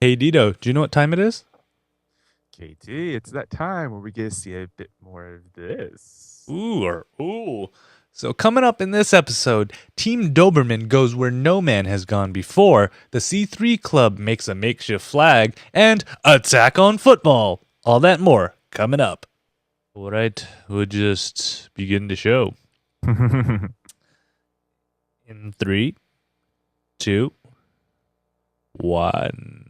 Hey Dito, do you know what time it is? KT, it's that time where we get to see a bit more of this. Ooh. So coming up in this episode, Team Doberman goes where no man has gone before, the C3 Club makes a makeshift flag, and attack on football. All that and more coming up. All right, we'll just begin the show. In 3, 2, 1.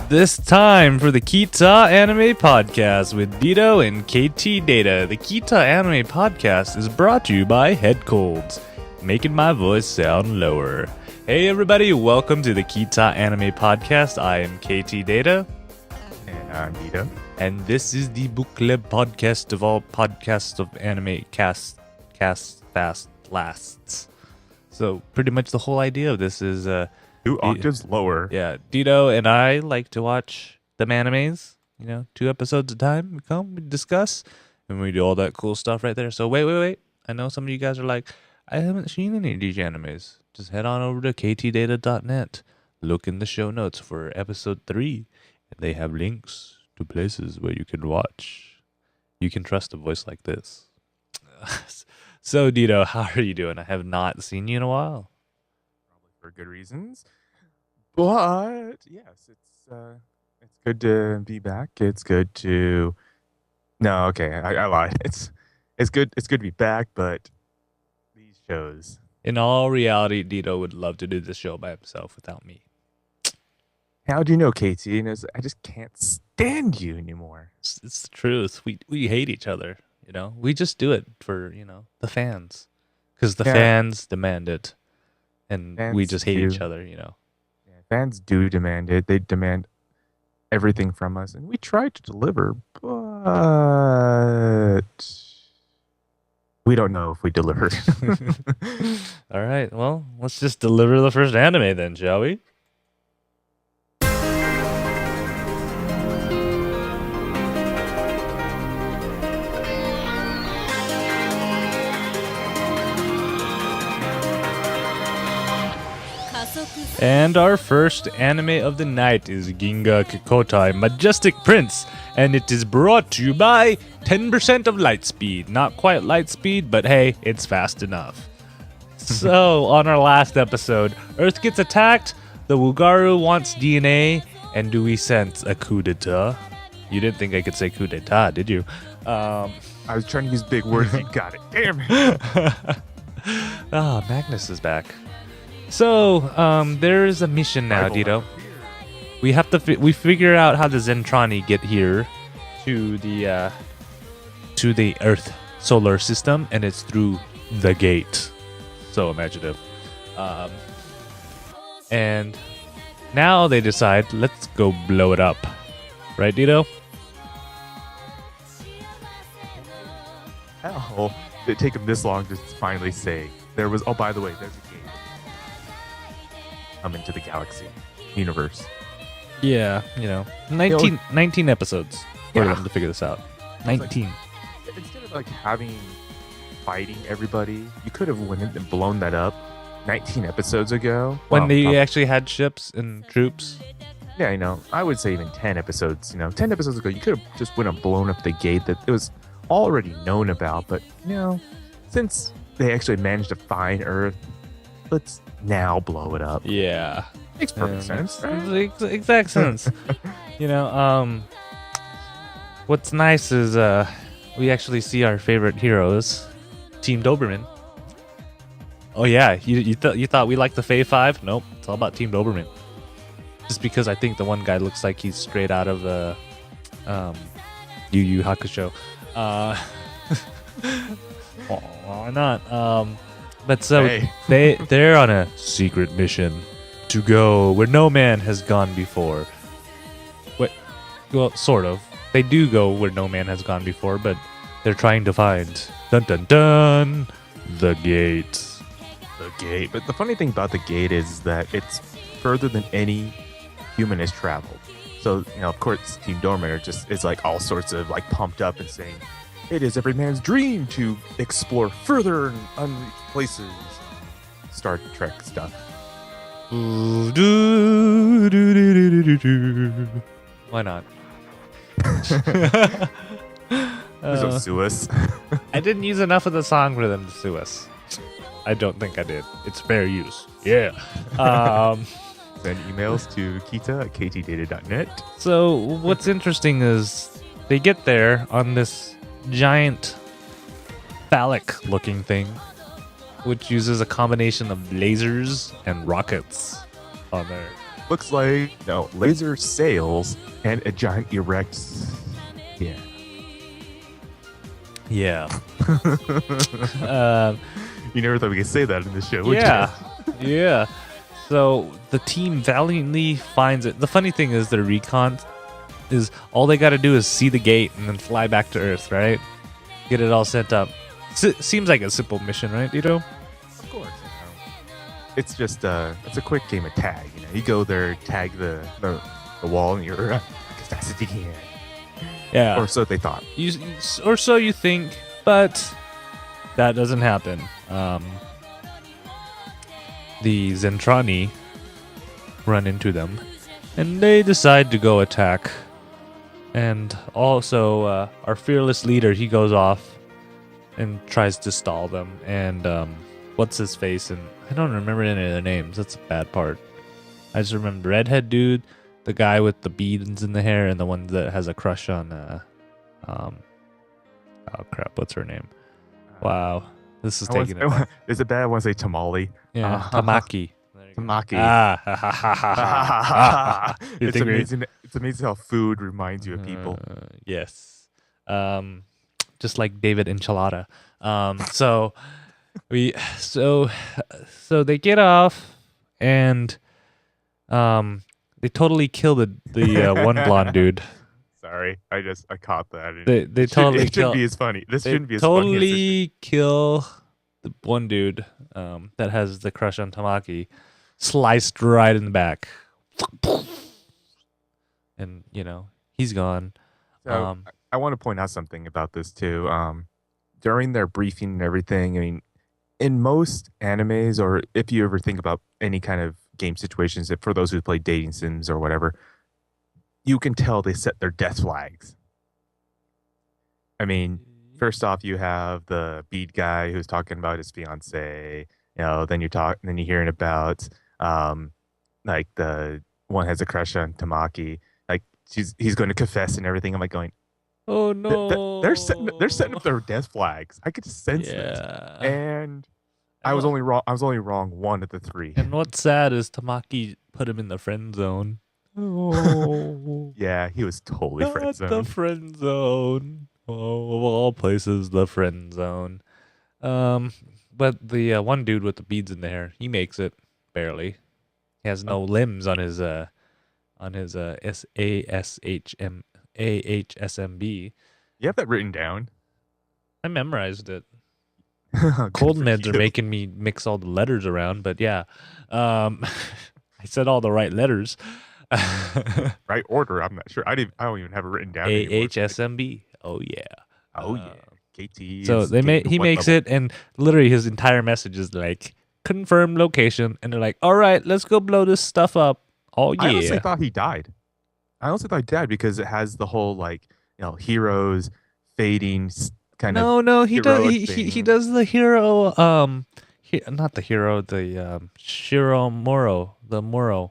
This time for the Ktdata Anime Podcast with Dito and Ktdata. The Ktdata Anime Podcast is brought to you by Head Colds, making my voice sound lower. Hey everybody, welcome to the Ktdata Anime Podcast. I am Ktdata. And I'm Dito. And this is the book club podcast of all podcasts of anime cast fast lasts. So pretty much the whole idea of this is 2 octaves lower. yeah, Dito and I like to watch them animes, 2 episodes at a time. We come, we discuss, and we do all that cool stuff right there. So wait. I know some of you guys are like, I haven't seen any of these animes. Just head on over to ktdata.net. Look in the show notes for episode 3. And they have links to places where you can watch. You can trust a voice like this. So, Dito, how are you doing? I have not seen you in a while. Probably for good reasons. But yes, it's good to be back. It's good to No, okay, I lied. It's good to be back, but these shows. In all reality, Dito would love to do this show by himself without me. How do you know, KT? I just can't stand you anymore. It's the truth. We hate each other, We just do it for, the fans. Because the fans demand it. And we Fans just hate do. each other, Yeah, fans do demand it. They demand everything from us, and we try to deliver, but we don't know if we deliver. All right, well, let's just deliver the first anime then, shall we? And our first anime of the night is Ginga Kikotai Majestic Prince, and it is brought to you by 10% of Lightspeed. Not quite Lightspeed, but hey, it's fast enough. So, on our last episode, Earth gets attacked, the Wugaru wants DNA, and do we sense a coup d'etat? You didn't think I could say coup d'etat, did you? I was trying to use big words. You got it. Damn it. Magnus is back. So, there is a mission now, Dito. We have to we figure out how the Zentrani get here to the Earth solar system, and it's through the gate. So imaginative. And now they decide, let's go blow it up. Right, Dito? How did it take them this long to finally say there was? Oh, by the way, there's a gate. Come into the galaxy universe. Yeah, 19 episodes for them to figure this out. 19. Instead of fighting everybody, you could have went in and blown that up 19 episodes ago. When they actually had ships and troops. Yeah, I would say even 10 episodes. 10 episodes ago, you could have just went and blown up the gate that it was already known about. But since they actually managed to find Earth, let's now blow it up. Yeah. Makes perfect sense. Exact sense. What's nice is we actually see our favorite heroes, Team Doberman. Oh yeah, you thought we liked the Fae 5? Nope, it's all about Team Doberman. Just because I think the one guy looks like he's straight out of the Yu Yu Hakusho. Why not? But so they're on a secret mission to go where no man has gone before. Well, sort of. They do go where no man has gone before, but they're trying to find the gate. The gate. But the funny thing about the gate is that it's further than any human has traveled. So, of course, Team Doberman is like all sorts of like pumped up and saying, "It is every man's dream to explore further and unreached places." Star Trek stuff. Ooh, doo, doo, doo, doo, doo, doo. Why not? Please don't sue us. I didn't use enough of the song for them to sue us. I don't think I did. It's fair use. Yeah. Send emails to Kita at ktdata.net. So what's interesting is they get there on this giant phallic-looking thing, which uses a combination of lasers and rockets on there. Looks like laser sails and a giant erect. Yeah. Yeah. You never thought we could say that in this show, would Yeah. Yeah. So the team valiantly finds it. The funny thing is their recon is all they got to do is see the gate and then fly back to Earth, right? Get it all set up. Seems like a simple mission, right, Dito? Of course. It's just it's a quick game of tag. You go there, tag the wall, and you're as fast as you can. Yeah. Or so they thought. Or so you think, but that doesn't happen. The Zentrani run into them, and they decide to go attack. And also, our fearless leader, he goes off and tries to stall them. And what's his face? And I don't remember any of their names. That's a bad part. I just remember redhead dude, the guy with the beads in the hair, and the one that has a crush on oh crap, what's her name? Wow, this is taking it. Is it bad? I want to say Tamale. Yeah, Tamaki. Tamaki. It's amazing. It's amazing how food reminds you of people. Yes. Just like David Enchilada. So they get off and they totally kill the one blonde dude. Sorry, I caught that. They totally it shouldn't be as funny. This shouldn't be as funny. Totally kill the one dude that has the crush on Tamaki, sliced right in the back, and he's gone. So, I want to point out something about this too. During their briefing and everything, I mean, in most animes, or if you ever think about any kind of game situations, for those who play dating sims or whatever, you can tell they set their death flags. I mean, first off, you have the bead guy who's talking about his fiance. Then you're hearing about like the one has a crush on Tamaki. Like he's going to confess and everything. I'm like going, oh no! They're setting up their death flags. I could sense this, and I was only wrong. I was only wrong one of the three. And what's sad is Tamaki put him in the friend zone. Oh, yeah, he was totally friend zone. The friend zone. Oh, of all places, the friend zone. But the one dude with the beads in the hair, he makes it barely. He has no limbs on his AHSMB. You have that written down? I memerized it. Cold meds are making me mix all the letters around, but yeah, I said all the right letters. Right order. I'm not sure. I don't even have it written down. AHSMB. Oh yeah. Oh yeah. KT. So he makes it, and literally his entire message is like confirm location, and they're like, all right, let's go blow this stuff up. Oh yeah. I honestly thought he died. Because it has the whole heroes fading kind of. No, he does. He does the hero. Not the hero. The Shiro Moro. The Moro.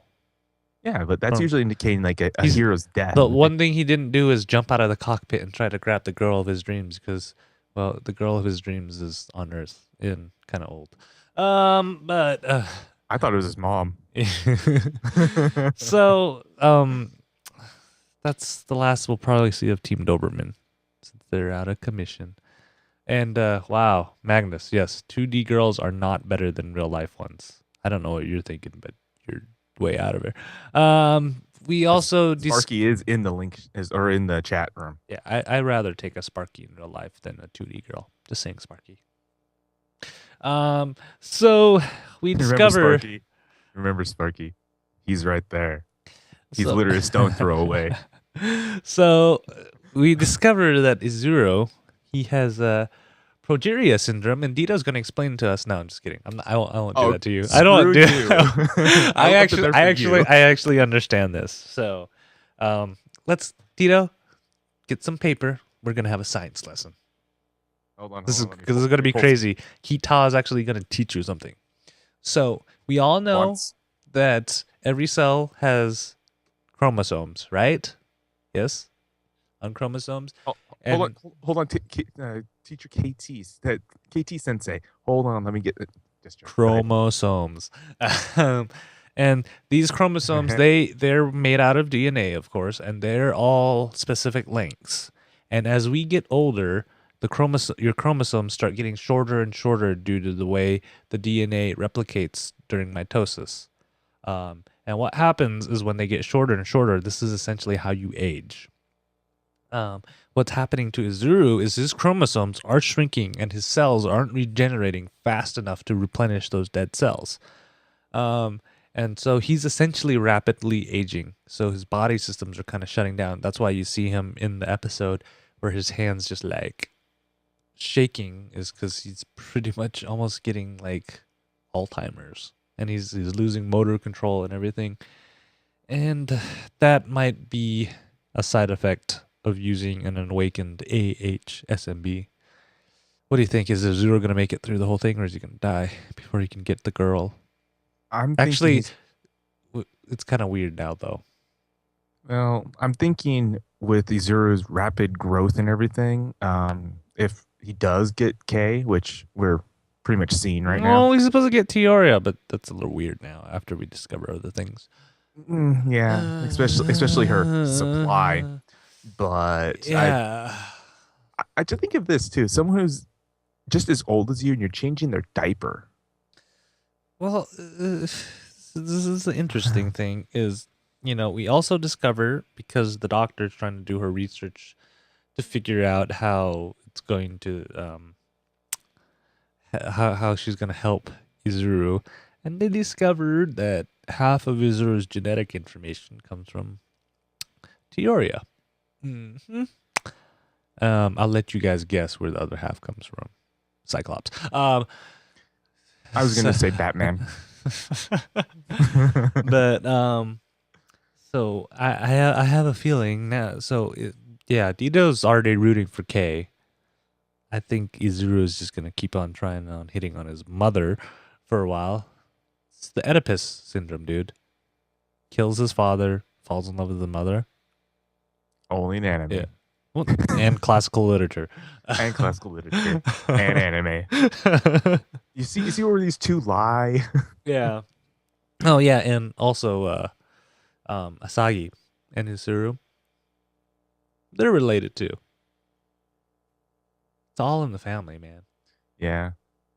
Yeah, but that's usually indicating like a hero's death. The one thing he didn't do is jump out of the cockpit and try to grab the girl of his dreams, because, well, the girl of his dreams is on Earth and kind of old. But I thought it was his mom. So, that's the last we'll probably see of Team Doberman, since they're out of commission. And wow, Magnus, yes, 2D girls are not better than real life ones. I don't know what you're thinking, but you're way out of it. We also Sparky is in the link or in the chat room. Yeah, I rather take a Sparky in real life than a 2D girl. Just saying, Sparky. So we discover. Remember Sparky. He's right there. He's So, literally a stone throw away. so we discover that Izuru, he has progeria syndrome, and Dito's going to explain to us. No, I'm just kidding. I won't do Oh, that to you. I don't screw do. you. I left it there for you. I actually understand this. So, let's Dito get some paper. We're gonna have a science lesson. Hold on. This is let me because this is pull- gonna be pull crazy. Kita is actually gonna teach you something. So we all know once. that every cell has chromosomes, right? Yes, on chromosomes. Oh, And hold on. Teacher that KT Sensei. Hold on. Let me get it. Just joking. Go ahead. chromosomes. And these chromosomes, they're made out of DNA, of course, and they're all specific lengths. And as we get older, your chromosomes start getting shorter and shorter due to the way the DNA replicates during mitosis. And what happens is when they get shorter and shorter, this is essentially how you age. What's happening to Izuru is his chromosomes are shrinking and his cells aren't regenerating fast enough to replenish those dead cells. And so he's essentially rapidly aging. So his body systems are kind of shutting down. That's why you see him in the episode where his hands just like shaking, is because he's pretty much almost getting like Alzheimer's, and he's losing motor control and everything. And that might be a side effect of using an awakened AHSMB. What do you think? Is Izuru going to make it through the whole thing, or is he going to die before he can get the girl? Actually, it's kind of weird now, though. Well, I'm thinking with Izuru's rapid growth and everything, if he does get K, which we're pretty much seeing right now. Oh, he's supposed to get Teoria, but that's a little weird now after we discover other things. Yeah, especially her supply. But yeah, I just think of this too. Someone who's just as old as you and you're changing their diaper. well, this is the interesting thing is, we also discover, because the doctor's trying to do her research to figure out how it's going to, how she's going to help Izuru, and they discovered that half of Izuru's genetic information comes from Teoria. Mm-hmm. I'll let you guys guess where the other half comes from. Cyclops. I was going to say Batman. But so I have a feeling now. So Dito's already rooting for K. I think Izuru is just gonna keep on trying on hitting on his mother for a while. It's the Oedipus syndrome, dude. Kills his father, falls in love with the mother. Only in anime. Yeah. Well, and classical literature. And classical literature. And anime. You see where these two lie? Yeah. Oh yeah, and also Asagi and Izuru. They're related too. It's all in the family, man. Yeah.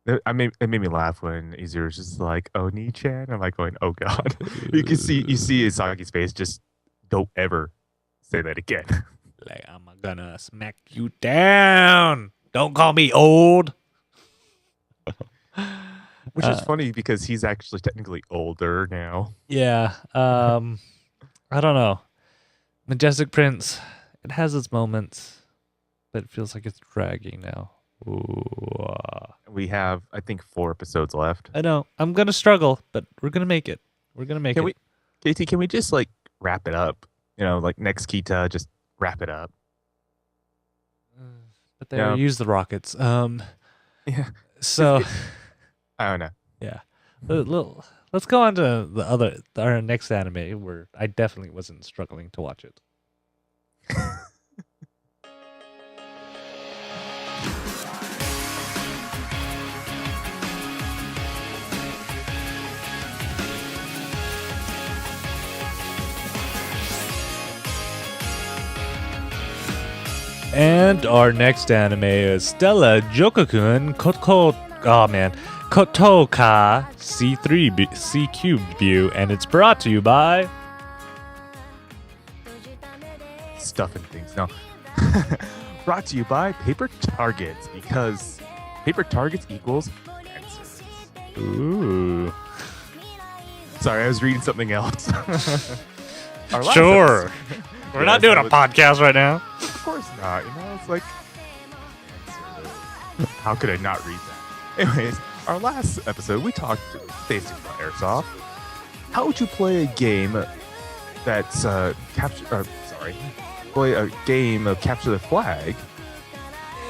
It made me laugh when Izuru's just like, Oni-chan. I'm like going, oh god. you see Asagi's face, just don't ever say that again. Like, I'm gonna smack you down. Don't call me old. Which is funny because he's actually technically older now. Yeah. I don't know. Majestic Prince, it has its moments, but it feels like it's dragging now. Ooh. We have, I think, 4 episodes left. I know. I'm gonna struggle, but we're gonna make it. We're gonna make it. KT, can we just like wrap it up? Like next Kita, just wrap it up. But they use the rockets. Yeah. So I don't know. Yeah. Let's go on to our next anime where I definitely wasn't struggling to watch it. And our next anime is Stella Jokokun Koutou-ka C3 View, and it's brought to you by Stuffing things. No. Brought to you by Paper Targets, because Paper Targets equals answers. Ooh. Sorry, I was reading something else. our last Sure. episode- We're not Yes, doing I a was- podcast right now. Of course not. It's like, how could I not read that? Anyways, our last episode, we talked basically about airsoft. How would you play a game that's play a game of capture the flag?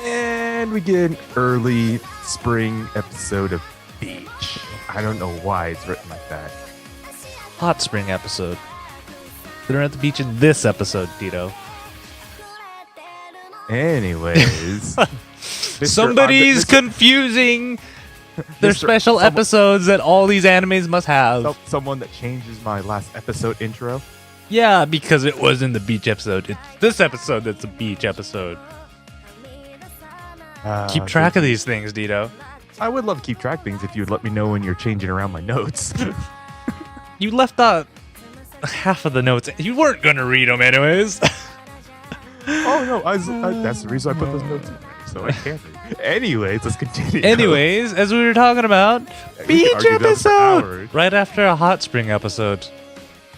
And we get an early spring episode of Beach. I don't know why it's written like that. Hot spring episode. They're at the beach in this episode, Tito. Anyways, Somebody's confusing their Mr. special someone- episodes that all these animes must have. someone that changes my last episode intro. Yeah, because it was in the beach episode. It's this episode that's a beach episode. Keep track of these things, Dito. I would love to keep track of things if you would let me know when you're changing around my notes. You left out half of the notes. You weren't going to read them anyways. Oh no, that's the reason I put those notes in there, so I can't read. Anyways, let's continue. Anyways, as we were talking about, We beach could argue that for episode! hours. Right after a hot spring episode.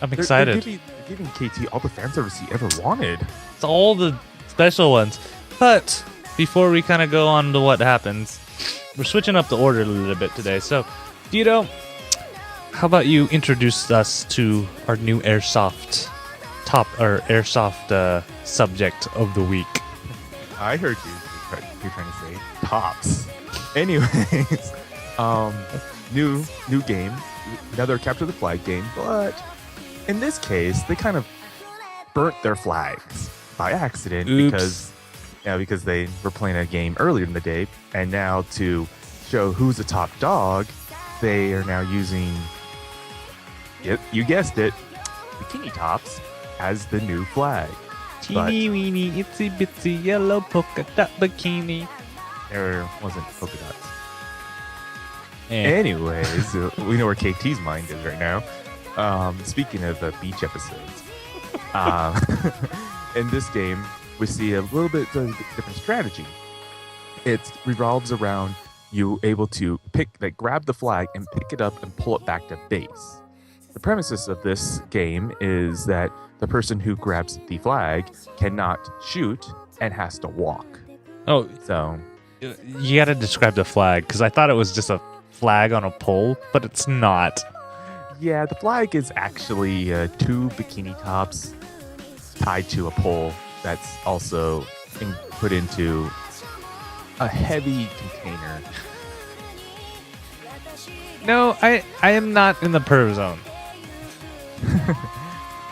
I'm They're excited. giving KT all the fan service he ever wanted. It's all the special ones. But before we kind of go on to what happens, we're switching up the order a little bit today. So, Dito, how about you introduce us to our new airsoft subject of the week? I heard you're trying to say tops. Anyways, new game, another capture the flag game, but in this case, they kind of burnt their flags by accident Oops. because they were playing a game earlier in the day, and now to show who's the top dog, they are now using, you guessed it, bikini tops as the new flag. Teeny weeny itsy bitsy yellow polka dot bikini. There wasn't polka dots. Eh. Anyways, we know where KT's mind is right now. Speaking of beach episodes, in this game, we see a little bit of a different strategy. It revolves around you able to grab the flag and pick it up and pull it back to base. The premises of this game is that the person who grabs the flag cannot shoot and has to walk. Oh, So, you got to describe the flag because I thought it was just a flag on a pole, but it's not. yeah, the flag is actually two bikini tops tied to a pole that's also put into a heavy container. No, I am not in the perv zone.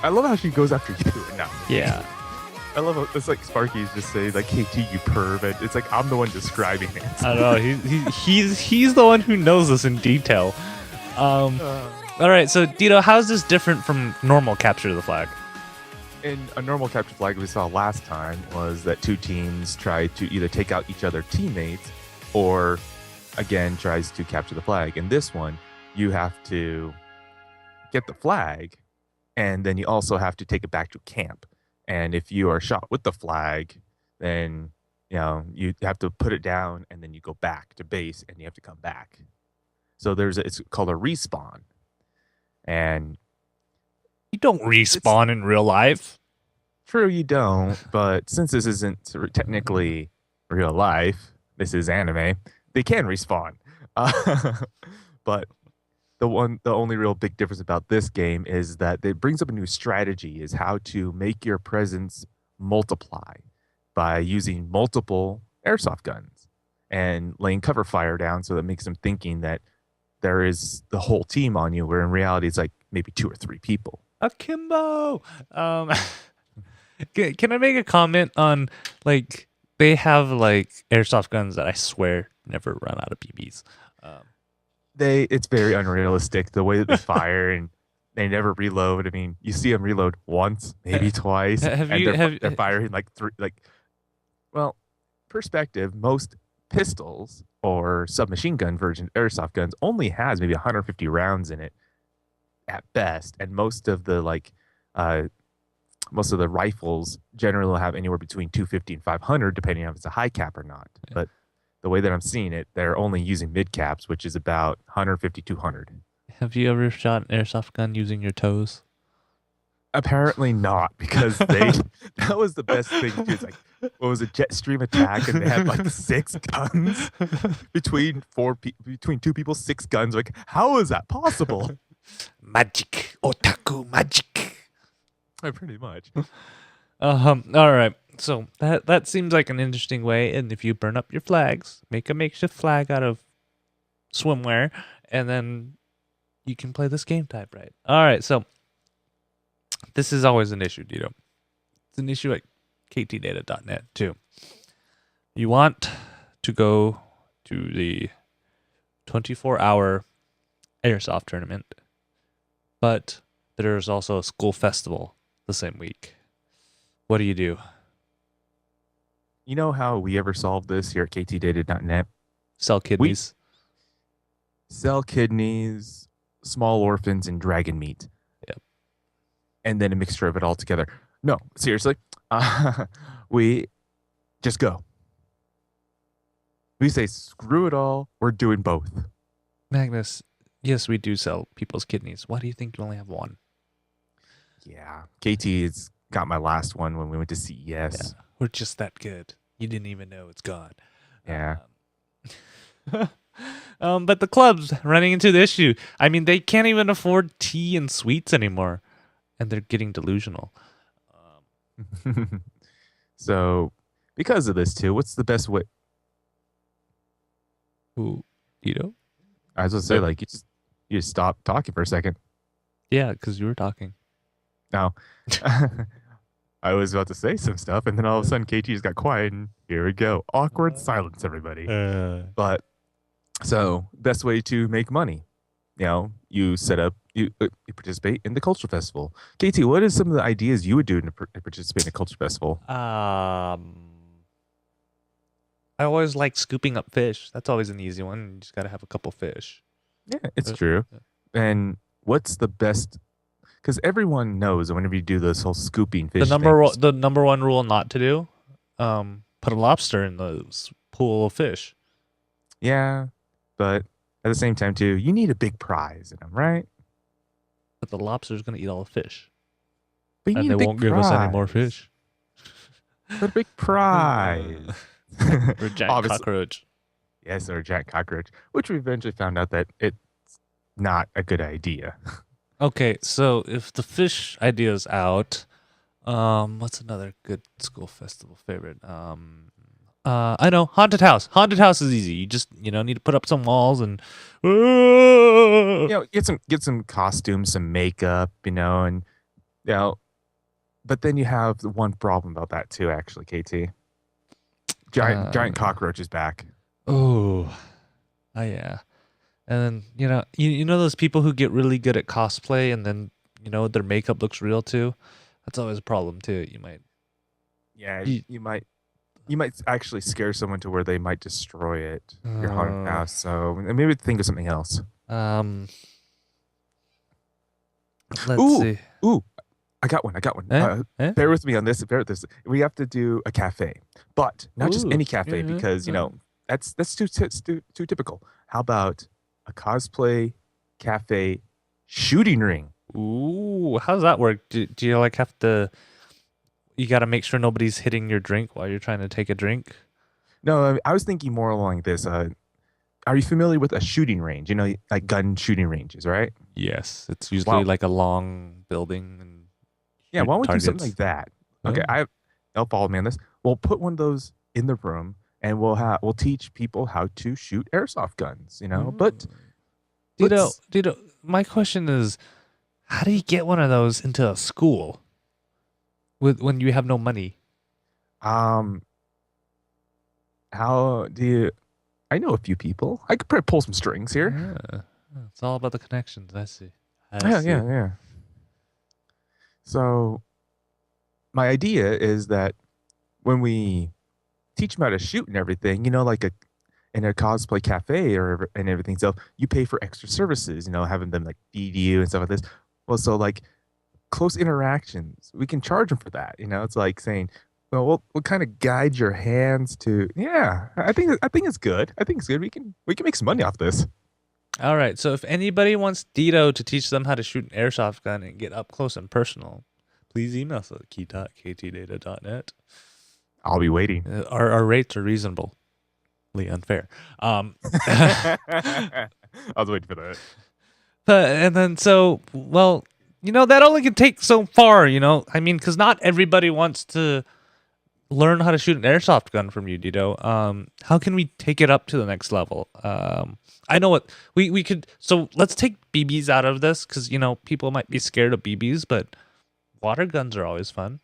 I love how she goes after you. No. Yeah. I love how it's like Sparky's just saying like, KT, you perv. And it's like I'm the one describing it. I don't know. He's the one who knows this in detail. All right, so Dito, how's this different from normal capture of the flag? In a normal capture flag we saw last time was that two teams try to either take out each other teammates or again tries to capture the flag. In this one, you have to get the flag and then you also have to take it back to camp. And if you are shot with the flag, then you have to put it down and then you go back to base and you have to come back. So it's called a respawn. And You don't respawn in real life. true, you don't, but since this isn't technically real life, this is anime, they can respawn. But the only real big difference about this game is that it brings up a new strategy, is how to make your presence multiply by using multiple airsoft guns and laying cover fire down, so that makes them thinking that there is the whole team on you, where in reality it's like maybe 2 or 3 people. Akimbo. Can I make a comment on like they have like airsoft guns that I swear never run out of BBs. It's very unrealistic the way that they fire, and they never reload. I mean, you see them reload once, maybe twice, have and you- they're firing like 3. Well, perspective, most pistols or submachine gun version airsoft guns only has maybe 150 rounds in it at best, and most of the rifles generally will have anywhere between 250 and 500, depending on if it's a high cap or not. Yeah. But the way that I'm seeing it, they're only using mid caps, which is about 150, 200. Have you ever shot an airsoft gun using your toes? Apparently not, because they that was the best thing too. It's like, what was a jet stream attack, and they had like 6 guns between two people, 6 guns. Like, how is that possible? Magic, otaku magic. Pretty much. All right. So that seems like an interesting way. And if you burn up your flags, make a makeshift flag out of swimwear, and then you can play this game type right. All right. So this is always an issue, Dito. It's an issue at ktdata.net too. You want to go to the 24-hour airsoft tournament, but there's also a school festival the same week. What do you do? You know how we ever solved this here at ktdata.net? Sell kidneys? Sell kidneys, small orphans, and dragon meat. Yep. And then a mixture of it all together. No, seriously. We just go. We say, screw it all. We're doing both. Magnus, yes, we do sell people's kidneys. Why do you think you only have one? Yeah. KT's got my last one when we went to CES. Yeah, we're just that good. You didn't even know it's gone. Yeah. But the club's running into the issue. I mean, they can't even afford tea and sweets anymore, and they're getting delusional. So, because of this too, what's the best way? Who, you know? I was gonna say, like, you just stop talking for a second. Yeah, because you were talking. No. I was about to say some stuff, and then all of a sudden, KT just got quiet, and here we go. Awkward silence, everybody. But so, best way to make money, you set up, you participate in the culture festival. KT, what are some of the ideas you would do to participate in a culture festival? I always like scooping up fish. That's always an easy one. You just got to have a couple fish. Yeah, it's true. And what's the best? Because everyone knows that whenever you do this whole scooping fish, the number one rule not to do, put a lobster in the pool of fish. Yeah, but at the same time too, you need a big prize in them, right? But the lobster's gonna eat all the fish, but and they won't give us any more fish. But a big prize. Or a giant cockroach. Yes, or a giant cockroach, which we eventually found out that it's not a good idea. Okay, so if the fish idea is out, what's another good school festival favorite? I know, haunted house. Haunted house is easy. You just need to put up some walls and get some costumes, some makeup, and but then you have the one problem about that too, actually, KT. Giant cockroach is back. Oh, yeah. And then you know those people who get really good at cosplay and then their makeup looks real too. That's always a problem too. You might. Yeah, you might actually scare someone to where they might destroy it. Your haunted house. So maybe think of something else. Let's see. Ooh, I got one. Bear with me on this. We have to do a cafe, but not just any cafe because that's too typical. How about a cosplay cafe shooting ring? Ooh, how does that work? Do you have to? You got to make sure nobody's hitting your drink while you're trying to take a drink. No, I was thinking more along this. Are you familiar with a shooting range? Like gun shooting ranges, right? Yes, it's usually like a long building. And yeah, why don't we do something like that? Okay, I'll follow me on this. We'll put one of those in the room, and we'll teach people how to shoot airsoft guns. But Dito, my question is, how do you get one of those into a school when you have no money? How do you? I know a few people. I could probably pull some strings here. Yeah. It's all about the connections. I see. Yeah. So, my idea is that when we teach them how to shoot and everything, like in a cosplay cafe and everything, so you pay for extra services, having them like feed you and stuff like this. Well, so like close interactions, we can charge them for that. It's like saying, well, we'll kind of guide your hands to. Yeah, I think it's good. I think it's good. We can make some money off this. All right. So if anybody wants Dito to teach them how to shoot an airsoft gun and get up close and personal, please email us at key.ktdata.net. I'll be waiting. Our rates are reasonably unfair. I was waiting for that. And then well, that only can take so far, I mean, because not everybody wants to learn how to shoot an airsoft gun from you, Dito. How can we take it up to the next level? I know what we could. So let's take BBs out of this because people might be scared of BBs, but water guns are always fun.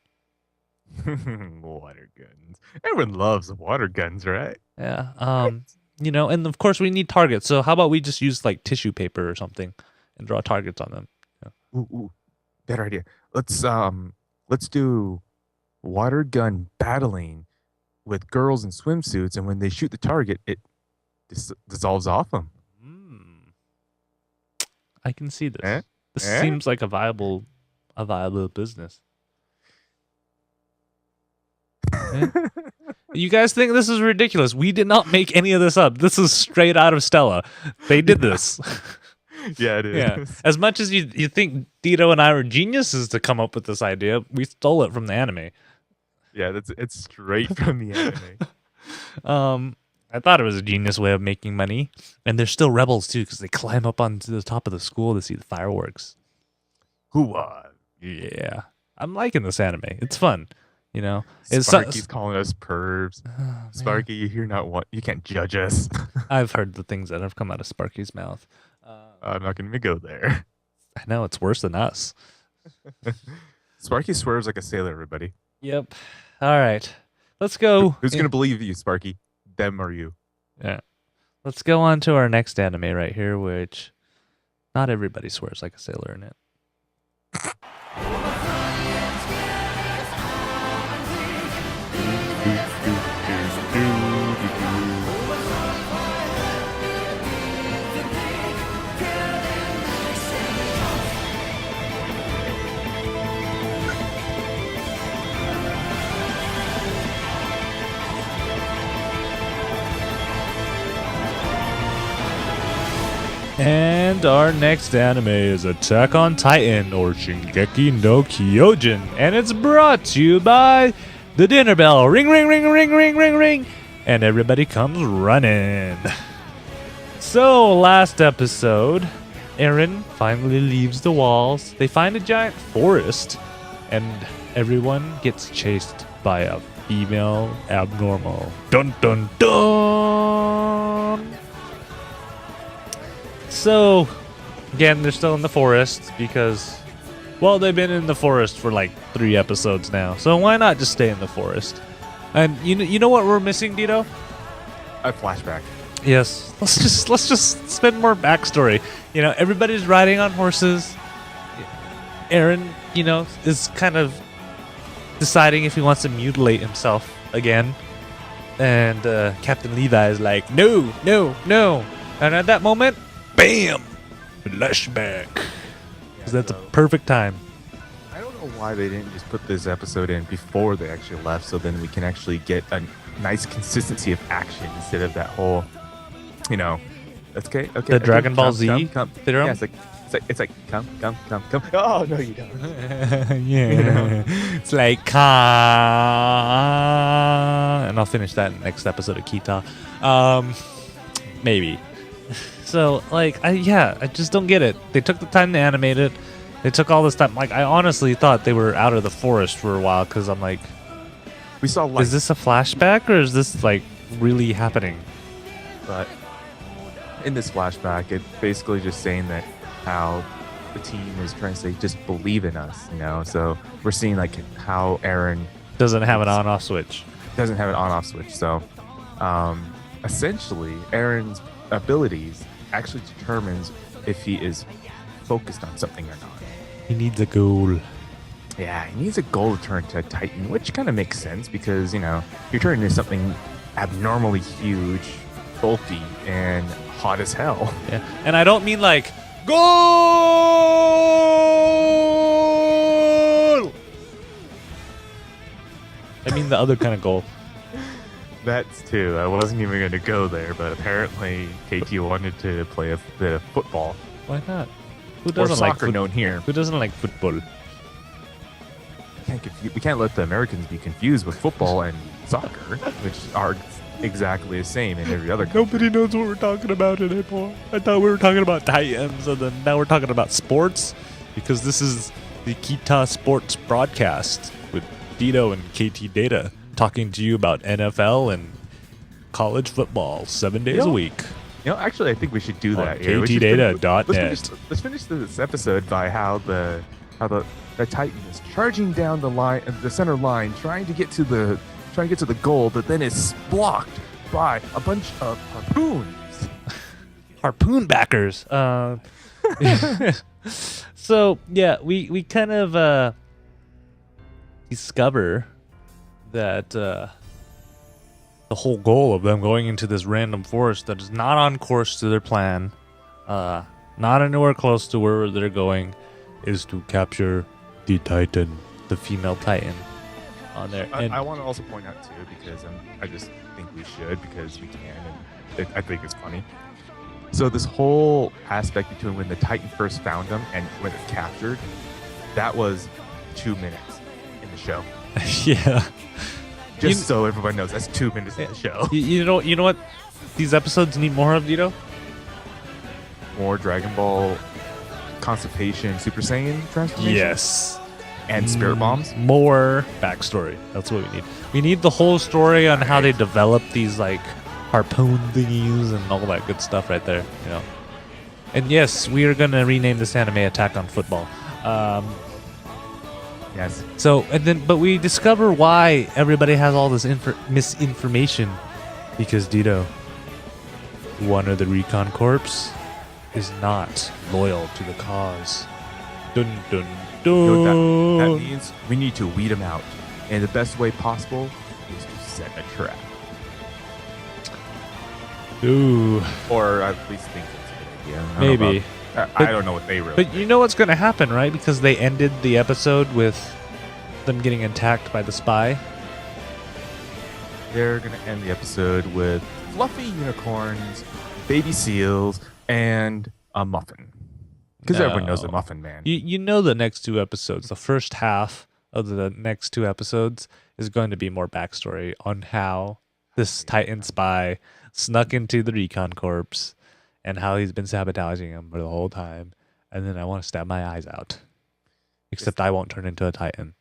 Water guns. Everyone loves water guns, right? Yeah. And of course we need targets. So how about we just use like tissue paper or something and draw targets on them? Ooh, better idea. Let's do water gun battling with girls in swimsuits, and when they shoot the target, it dissolves off them. I can see this. This seems like a viable business. You guys think this is ridiculous? We did not make any of this up. This is straight out of Stella. They did this. Yeah, it is. Yeah. As much as you think Dito and I were geniuses to come up with this idea, we stole it from the anime. Yeah, it's straight from the anime. I thought it was a genius way of making money, and they're still rebels too because they climb up onto the top of the school to see the fireworks. Hoo-ah. Yeah, I'm liking this anime. It's fun. Sparky's calling us pervs. Sparky, you're not you can't judge us. I've heard the things that have come out of Sparky's mouth. I'm not going to go there. I know, it's worse than us. Sparky swears like a sailor, everybody. Yep. All right. Let's go. Who's going to believe you, Sparky? Them or you? Yeah. Let's go on to our next anime right here, which not everybody swears like a sailor in it. And our next anime is Attack on Titan, or Shingeki no Kyojin, and it's brought to you by the dinner bell. Ring, ring, ring, ring, ring, ring, ring, and everybody comes running. So, last episode, Eren finally leaves the walls. They find a giant forest, and everyone gets chased by a female abnormal. Dun, dun, dun! So, again, they're still in the forest because, well, they've been in the forest for like 3 episodes now. So why not just stay in the forest? And you know what we're missing, Dito? A flashback. Yes. Let's just spend more backstory. Everybody's riding on horses. Eren, is kind of deciding if he wants to mutilate himself again. And Captain Levi is like, no, no, no. And at that moment, bam! Flashback. Because that's a perfect time. I don't know why they didn't just put this episode in before they actually left, so then we can actually get a nice consistency of action instead of that whole, that's okay. The Dragon Ball Z come. theorem? Yeah, it's like come. Oh no, you don't. Yeah. It's like and I'll finish that next episode of Kita. Maybe. So, I just don't get it. They took the time to animate it. They took all this time. I honestly thought they were out of the forest for a while because I'm like, we saw light. Is this a flashback or is this really happening? But in this flashback, it's basically just saying that how the team is trying to say, just believe in us, So we're seeing how Eren doesn't have an on-off switch. Doesn't have an on-off switch. So, essentially, Eren's abilities actually determines if he is focused on something or not. He needs a goal. Yeah, he needs a goal to turn to a Titan, which kind of makes sense because, you're turning into something abnormally huge, bulky, and hot as hell. Yeah, and I don't mean goal! I mean the other kind of goal. That's too. I wasn't even going to go there, but apparently KT wanted to play a bit of football. Why not? Who Or doesn't soccer known here. Who doesn't like football? we can't let the Americans be confused with football and soccer, which are exactly the same in every other country. Nobody knows what we're talking about anymore. I thought we were talking about Titans, and then now we're talking about sports, because this is the Kita Sports broadcast with Dito and Ktdata talking to you about NFL and college football 7 days a week. Actually, I think we should do that here. Ktdata.net. Let's finish this episode by how the Titan is charging down the center line, trying to get to the goal, but then is blocked by a bunch of harpoons. Harpoon backers. So yeah, we kind of discover that the whole goal of them going into this random forest that is not on course to their plan, not anywhere close to where they're going, is to capture the Titan, the female Titan, on there. And I want to also point out too, because I just think we should, because we can, and I think it's funny. So this whole aspect between when the Titan first found them and when it's captured, that was 2 minutes in the show. Yeah. So everyone knows, that's 2 minutes in the show. You know what these episodes need more of, Dito? More Dragon Ball Constipation Super Saiyan transformation? Yes. And Spirit Bombs? More backstory. That's what we need. We need the whole story on how they developed these like harpoon thingies and all that good stuff right there. And yes, we are gonna rename this anime Attack on Football. Yes. So but we discover why everybody has all this misinformation, because Dito, one of the recon corps, is not loyal to the cause. Dun dun dun. That means we need to weed them out, and the best way possible is to set a trap. Ooh. Or at least think it's a good idea. Maybe. I don't know what they really But think. you know what's going to happen, right? Because they ended the episode with them getting attacked by the spy. They're going to end the episode with fluffy unicorns, baby seals, and a muffin. Because everyone knows the Muffin Man. You know the next two episodes, the first half of the next two episodes is going to be more backstory on how this Titan spy snuck into the recon corps and how he's been sabotaging them for the whole time. And then I want to stab my eyes out. Except I won't turn into a Titan.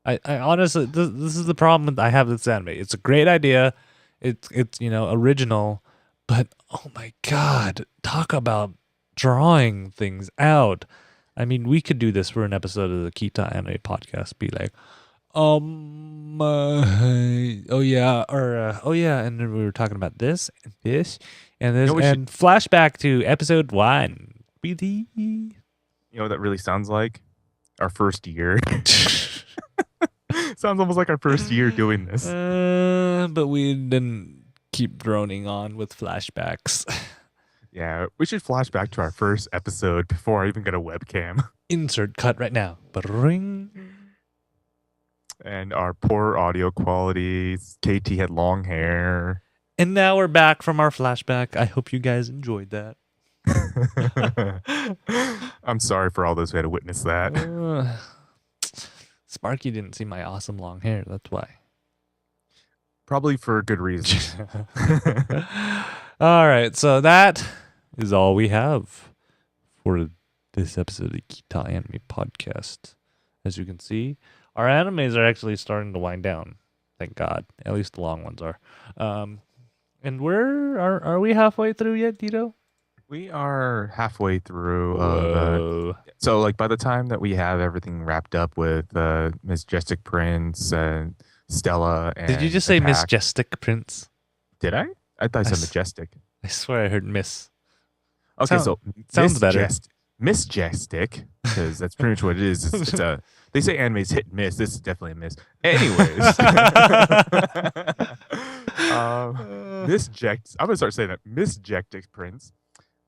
I honestly, this is the problem I have with this anime. It's a great idea. It's original. But, oh my God, talk about drawing things out. I mean, we could do this for an episode of the Kita Anime Podcast. Be like, oh yeah, and then we were talking about this and this and this, and flashback to episode 1. Really? You know what that really sounds like? Our first year. Sounds almost like our first year doing this. But we didn't keep droning on with flashbacks. Yeah, we should flash back to our first episode before I even got a webcam. Insert cut right now. Ba-ring. And our poor audio quality. KT had long hair. And now we're back from our flashback. I hope you guys enjoyed that. I'm sorry for all those who had to witness that. Sparky didn't see my awesome long hair. That's why. Probably for good reason. All right, so that is all we have for this episode of the Kita Anime Podcast. As you can see, our animes are actually starting to wind down. Thank God. At least the long ones are. And are we halfway through yet, Dito? We are halfway through. So, like, by the time that we have everything wrapped up with Miss Majestic Prince and Stella, and did you just say Miss Majestic Prince? Did I? I thought I said Majestic. I swear I heard Miss. Okay, so sounds better. Miss Majestic, because that's pretty much what it is. It's they say anime's hit and miss. This is definitely a miss. Anyways, I'm gonna start saying that Miss Majestic Prince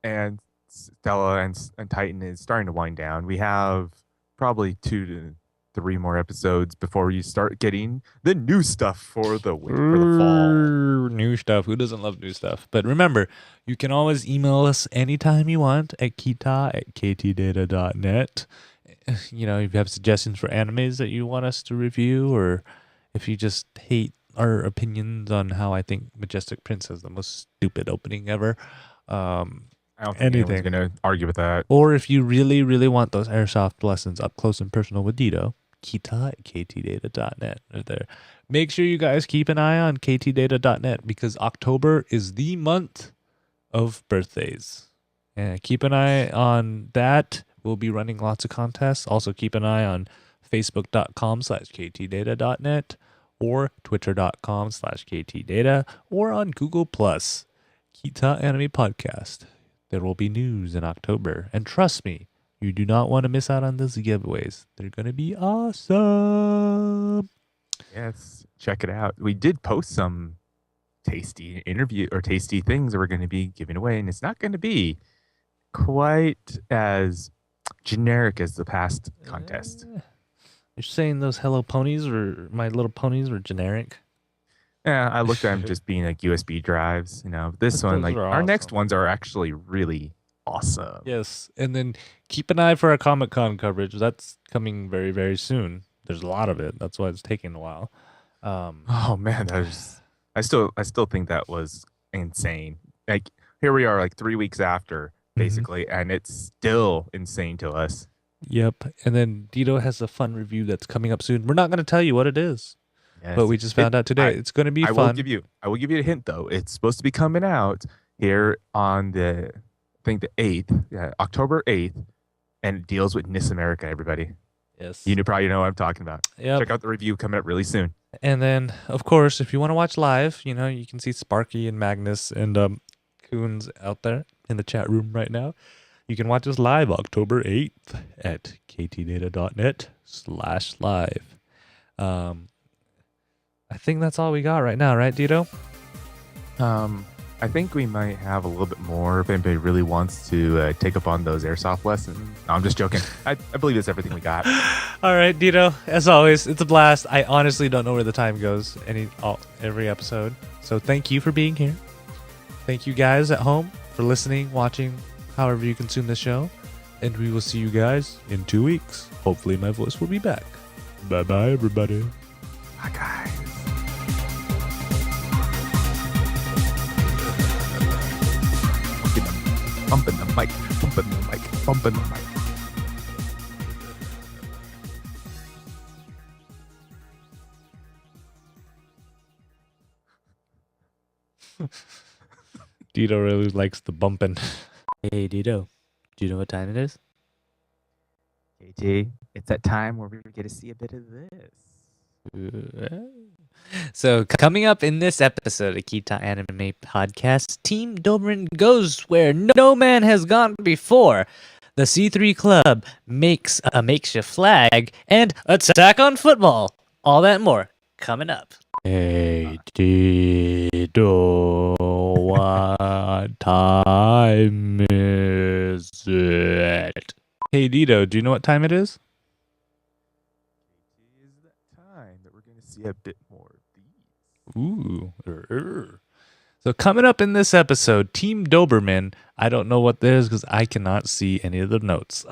and Stella and Titan is starting to wind down. We have probably 2 to 3 more episodes before you start getting the new stuff for the fall. New stuff. Who doesn't love new stuff? But remember, you can always email us anytime you want at kita@ktdata.net. if you have suggestions for animes that you want us to review, or if you just hate our opinions on how I think Majestic Prince has the most stupid opening ever, I don't think anyone's anything. gonna argue with that. Or if you really, really want those airsoft lessons up close and personal with Dito, Kita at ktdata.net are there. Make sure you guys keep an eye on ktdata.net because October is the month of birthdays. And keep an eye on that. We'll be running lots of contests. Also keep an eye on facebook.com/ktdata.net or twitter.com/ktdata or on Google Plus. Kita Anime Podcast. There will be news in October. And trust me, you do not want to miss out on those giveaways. They're going to be awesome. Yes, check it out. We did post some tasty interview or tasty things that we're going to be giving away, and it's not going to be quite as generic as the past contest. You're saying those Hello Ponies or My Little Ponies were generic? Yeah, I looked at them just being like USB drives. This one, Those like are our next awesome. ones are actually really awesome. Yes, and then keep an eye for our Comic-Con coverage. That's coming very, very soon. There's a lot of it. That's why it's taking a while. Oh man, I still think that was insane. Like here we are, like 3 weeks after, basically, and it's still insane to us. Yep. And then Dito has a fun review that's coming up soon. We're not going to tell you what it is, but we just found out today. It's going to be I fun. I will give you a hint though. It's supposed to be coming out here on the the 8th, October 8th, and it deals with Miss America. Everybody, Yes. you probably know what I'm talking about. Yep. Check out the review coming up really soon. And then, of course, if you want to watch live, you can see Sparky and Magnus and Coons out there in the chat room right now. You can watch us live October 8th at ktdata.net/live. I think that's all we got right now, right, Dito? I think we might have a little bit more if anybody really wants to take up on those airsoft lessons. No, I'm just joking. I believe that's everything we got. All right, Dito. As always, it's a blast. I honestly don't know where the time goes every episode. So thank you for being here. Thank you guys at home for listening, watching, however you consume the show. And we will see you guys in 2 weeks. Hopefully my voice will be back. Bye-bye, everybody. Bye, guys. Bumping the mic, bumping the mic, bumping the mic. Dito really likes the bumping. Hey, Dito. Do you know what time it is? KT, it's that time where we get to see a bit of this. So coming up in this episode of Kita Anime Podcast, Team Doberman goes where no man has gone before. The C3 Club makes a makeshift flag and attack on football. All that and more coming up. Hey, Dito, what time is it? Hey, Dito, do you know what time it is? KT, is that time that we're going to see a bit more of these. Ooh. So coming up in this episode, Team Doberman. I don't know what that is because I cannot see any of the notes.